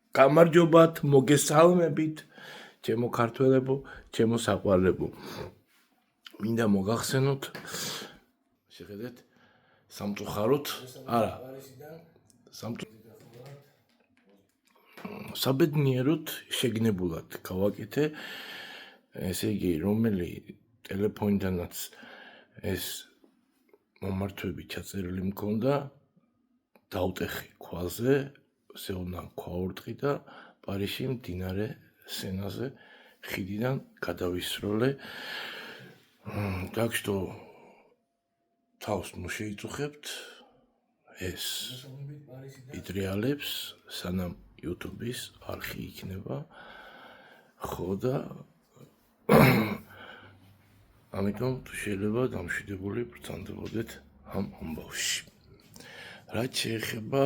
გამარჯობათ, მოგესალმებით, ჩემო ქართველებო, ჩემო საყვარლებო. მინდა მოგახსენოთ, შეხედეთ, სამწუხაროდ, არა, საბედნიეროდ შეგნებულად გავაკეთე, ესე იგი, რომელი ტელეფონიდანაც ეს მომართვები ჩაწერილი მქონდა, დავტეხი ქვაზე, სეუნა ქვაორტყი და პარიში მდინარე სენაზე ხიდიდან გადავისროლე. Так что თავს მოშეიწუხებთ ეს იტრიალებს, სანამ YouTube-ის არხი იქნება. ხო და ამიტომ შეიძლება დამშვიდებული ბრძანდებოდეთ ამ ამბავში. რაც შეეხება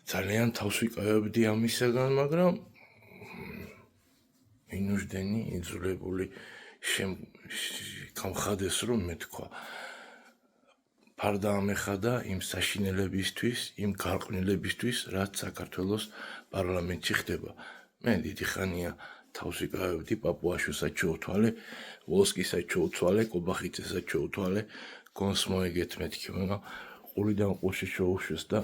ძალიან თავს ვიკავებდი ამისაგან, მაგრამ მინუშდენი იძულებული გამხადეს, რომ მე თქვა ფარდა ამეხადა იმ საშინელებისთვის, იმ გარყვნილებისთვის, რაც საქართველოს პარლამენტში ხდება. მე დიდი ხანია თავს ვიკავებდი, პაპუაშვილსაც ჩოუთვალე, ვოლსკისაც ჩოუთვალე, კობახიძესაც ჩოუთვალე, გონს მოეგეთ მეთქი, მაგრამ ყურიდან ყურში შოუშვეს და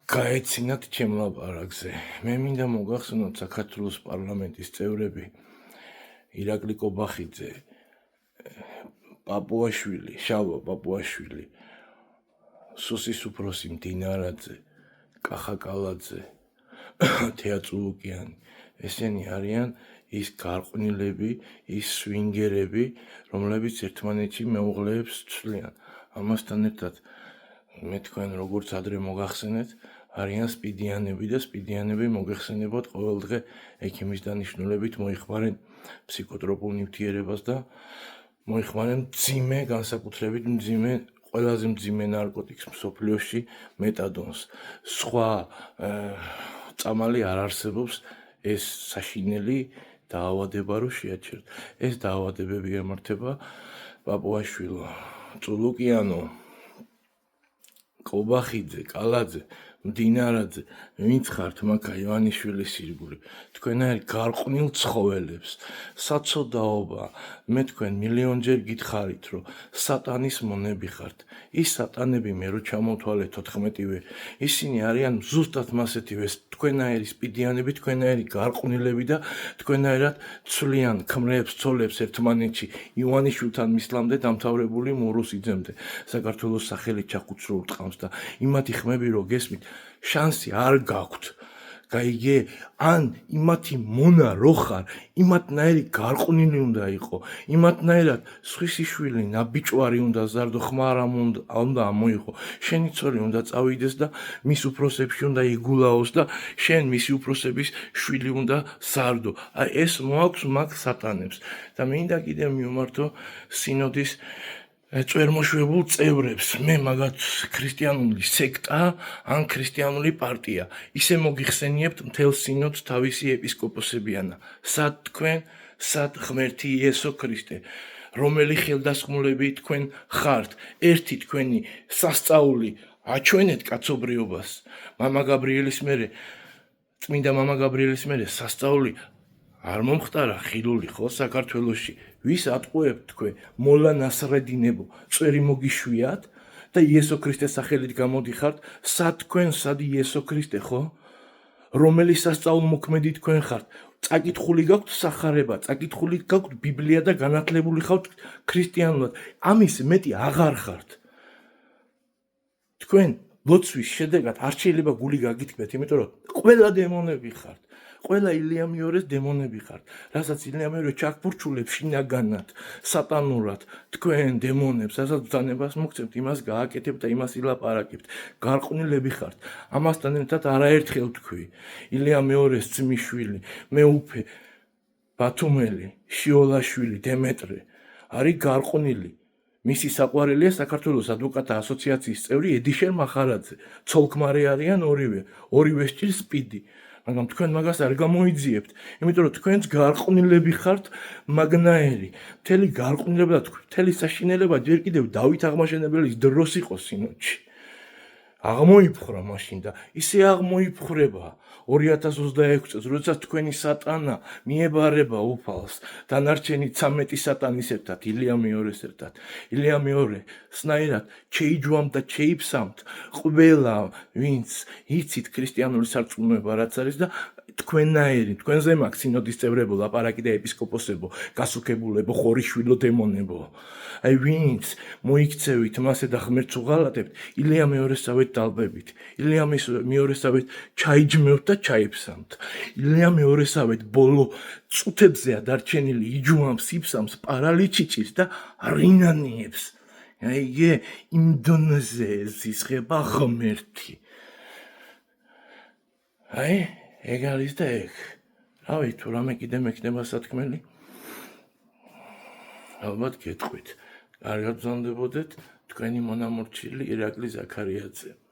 გაეცინათ ჩემ ლაპარაკზე. მე მინდა მოგახსენოთ საქართველოს პარლამენტის წევრები, ირაკლი კობახიძე, პაპუაშვილი, შალვა პაპუაშვილი, სუსის უფროსი მდინარაძე, კახა კალაძე, თეა წულუკიანი. ესენი არიან ის გარყვნილები, ის სვინგერები, რომლებიც ერთმანეთში მეუღლეებს ცვლიან. ამასთან ერთად მე თქვენ როგორც ადრე მოგახსენეთ, არიან სპიდიანები და სპიდიანები მოგეხსენებათ ყოველდღე ექიმის დანიშნულებით მოიხმარენ ფსიქოტროპულ ნივთიერებას და მოიხმარენ მძიმე, განსაკუთრებით მძიმე, ყველაზე მძიმე ნარკოტიკს მსოფლიოში მეტადონს. სხვა წამალი არ არსებობს ეს საშინელი დაავადება რო შეაჩერდ. ეს დაავადებები ემართება პაპუაშვილო, წულუკიანო, კობახიძე, კალაძე, მდინარაძე, ვინც ხართ მაქა ივანიშვილის ირგვლივ, თქვენაერ გარყვნილ ცხოველებს, საცოდაობა, მე თქვენ მილიონჯერ გითხარით, რომ სატანის მონები ხართ. ის სატანები მე რო ჩამოთვალე 14-ვე, ისინი არიან ზუსტად მასეთივე თქვენაერი სპიდიანები, თქვენაერი გარყვნილები და თქვენაერად ცვლიან ქმრებს, ცოლებს ერთმანეთში ივანიშვილთან მისლამდე დამთავრებული მურუსიძემდე. საქართველოს სახელი ჩახუცრულ ტყავს და იმათი ხმები რო გესმით, შანსი არ გაქვთ. გაიგე, ან იმათი მონა რო ხარ, იმათნაირი გარყვნილი უნდა იყო, იმათნაირად სხვისი შვილი ნაბიჭვარი უნდა ზარდო, ხმარა უნდა ამოიღო, შენი ცოლი უნდა წავიდეს და მის უფროსებში უნდა იგულაოს და შენ მისი უფროსების შვილი უნდა ზარდო. აი ეს მოაქვს მაგ სატანებს და მინდა კიდევ მივმართო სინოდის წვერმოშვებულ წევრებს. მე მაგათ ქრისტიანული სექტა ან ქრისტიანული პარტია. ისე მოგიხსენიებთ მთელ სინოდს თავისი ეპისკოპოსებიანა. სად თქვენ, სად ღმერთი იესო ქრისტე, რომელი ხელდასხმულები თქვენ ხართ, ერთი თქვენი სასწაული აჩვენეთ კაცობრიობას. წმინდა მამა გაბრიელის მერე სასწაული არ მომხდარა ხილული ხო საქართველოში. ვის ატყუებთ თქვენ, მოლა ნასრედინებო, წვერი მოგიშვიათ და იესო ქრისტეს სახელით გამოდიხართ, სად თქვენ, სად იესო ქრისტე ხო? რომელი სასწაულმოქმედი თქვენ ხართ? წაკითხული გაქვთ სახარება, წაკითხული გაქვთ ბიბლია და განათლებული ხართ ქრისტიანულად. ამის მეტი აღარ ხართ. თქვენ ლოცვის შედეგად არ შეიძლება გული გაგითქმეთ, იმიტომ რომ ყველა დემონები ხართ. ყველა ილია მეორეს დემონები ხართ, რასაც ილია მეორე ჩაგფურჩულებს შინაგანად, სატანურად, თქვენ დემონებს, რასაც ბრძანებას მოგცემთ, იმას გააკეთებთ და იმას ილაპარაკებთ. გარყვნილები ხართ. ამასთან ერთად არაერთხელ თქვი, ილია მეორეს ძმისშვილი, მეუფე, ბათუმელი, შიოლაშვილი, დემეტრე არის გარყვნილი. მისი საყვარელია საქართველოს ადვოკატთა ასოციაციის წევრი ედიშერ მახარაძე. ცოლ-ქმარი არიან ორივე სჭირს სპიდი. მაგრამ თქვენ მაგას არ გამოიძიებთ, იმიტომ რომ თქვენც გარყვნილები ხართ მაგნაერი. მთელი გარყვნილება და მთელი საშინელება ჯერ კიდევ დავით აღმაშენებელის დროს იყო სინოდში. აღმოიფხრა მაშინ და ისე აღმოიფხრება 2026 წელს, როდესაც თქვენი სატანა მიებარება უფალს, დანარჩენი 13 სატანის ერთად, ილია მეორეს ერთად. ილია მეორე სნაირად შეიჯვამ და შეიფსამთ ყველა, ვინც იცით ქრისტიანული სარწმუნება რაც არის და თქვენნაირი, თქვენზე მაქვს სინოდის წევრებო, ლაპარაკი და ეპისკოპოსებო, გასუქებულებო, ხორიშვილო, დემონებო. აი ვინც მოიქცევით მასე და ღმერთს უღალატებთ, ილია მეორესავით დალბებით. ილია მეორესავით ჩაიჯმევთ და ჩაიფსამთ. ილია მეორესავით ბოლო წუთებზეა დარჩენილი, იჯვამს, იფსამს, პარალიჩიჭის და რინანიებს. აი იგე იმ დონეზე ზისხება ღმერთი. აი ეგ არის და ეგ. რავი, თუ რამე კიდე მექნება სათქმელი, ალბათ გეტყვით. კარგად ბრძანდებოდეთ, თქვენი მონამორჩილი ირაკლი ზაქარიაძე.